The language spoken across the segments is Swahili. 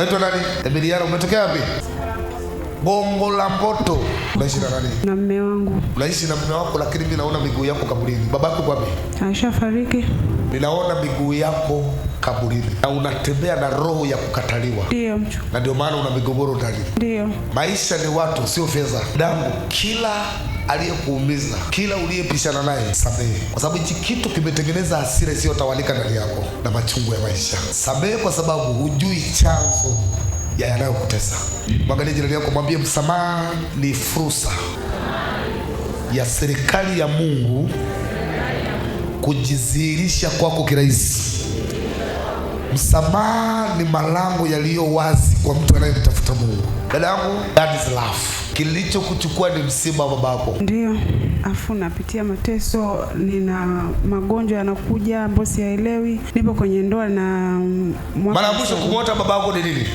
Unaitwa nani? Emiliano, umetokea wapi? Gongo la Mboto. Unaishi na nani? Na mume wangu. Unaishi na mume wako, lakini mimi naona miguu yako kaburini. Babako kwa wapi? Alishafariki. Ninaona miguu yako kaburini na unatembea na roho ya kukataliwa. Ndio mchu. Na ndio maana una migogoro ndani. Ndio. Maisha ni watu, sio fedha. Damu, kila aliyekuumiza, kila uliyepishana naye, samehe, kwa sababu hichi kitu kimetengeneza hasira isiyotawalika ndani yako na machungu ya maisha. Samehe kwa sababu hujui chanzo ya yanayokutesa. Mwangalie jirani yako, mwambie msamaha ni fursa ya serikali ya Mungu kujidhihirisha kwako kirahisi. Msamaha ni malango yaliyo wazi kwa mtu anayemtafuta Mungu. Dada yangu, that is love. Kilichokuchukua ni msiba wa babako. Ndio. Afu napitia mateso, nina magonjwa yanakuja ambayo siyaelewi. Nipo kwenye ndoa na mara ya mwisho kumwota babako ni lini?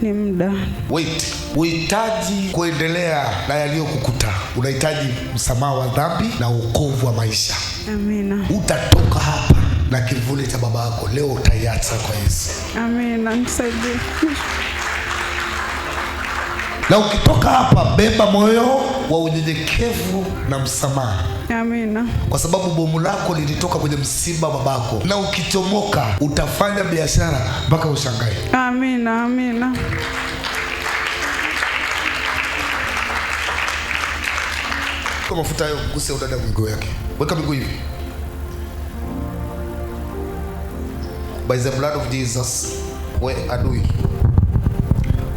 Ni muda. Wait. Uhitaji kuendelea na yaliyokukuta. Unahitaji msamaha wa dhambi na wokovu wa maisha. Amina. Utatoka hapa na kivuli cha babako. Leo utaiacha kwa Yesu. Amina. Nisaidie. Na ukitoka hapa, beba moyo wa unyenyekevu na msamaha. Amina. Kwa sababu bomu lako lilitoka kwenye msiba wa babako. Na ukichomoka utafanya biashara mpaka ushangae. Amina. Amina. Kwa mafuta hayo mguse udada miguu yake. Weka miguu hivi. By the blood of Jesus, we adui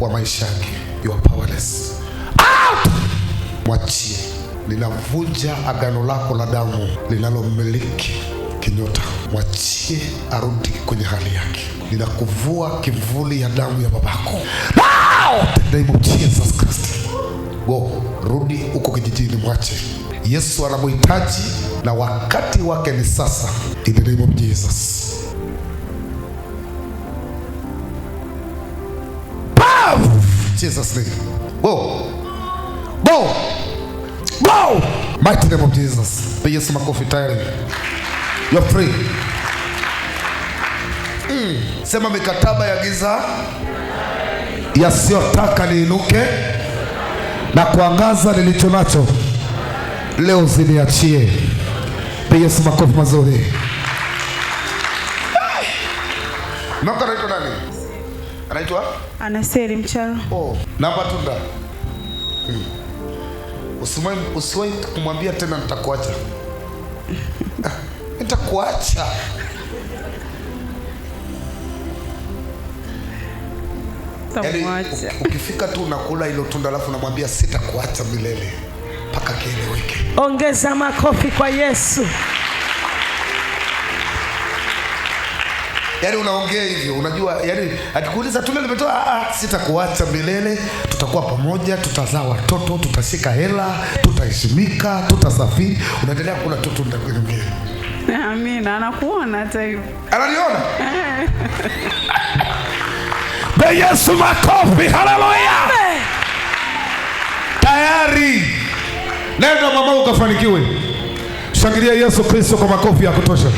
wa maisha yake, you are powerless. Out! Mwachie. Ninavunja agano lako la damu linalomiliki kinyota. Mwachie arudi kwenye hali yake. Ninakuvua kivuli ya damu ya babako. In the name of Jesus Christ. Go, rudi uko kijijini, mwache. Yesu anamhitaji na wakati wake ni sasa. In the name of Jesus. Jesus name. Go. Go. Go. Mighty name of Jesus. Yesu makofi tayari. You're free. Sema mikataba ya giza yasiyotaka niinuke na kuangaza nilicho nacho leo ziniachie. Yesu makofi mazuri. Maka anaitwa nani? Anaitwa? Anaseri Mcharo. Namba tunda. Usiwahi kumwambia tena nitakuacha. Nitakuacha. Ukifika tu unakula hilo tunda alafu unamwambia sitakuacha milele mpaka kieleweke. Ongeza makofi kwa Yesu. Yaani unaongea hivyo, unajua, yaani akikuuliza tunda limetoa, sitakuacha milele, tutakuwa pamoja, tutazaa watoto, tutashika hela, tutaheshimika, tutasafiri. Unaendelea kula tunda kwenye mgeni. Amina, anakuona hata hivyo. Ananiona? Yesu makofi, haleluya. Tayari. Nenda mama ukafanikiwe. Shangilia Yesu Kristo kwa makofi ya kutosha.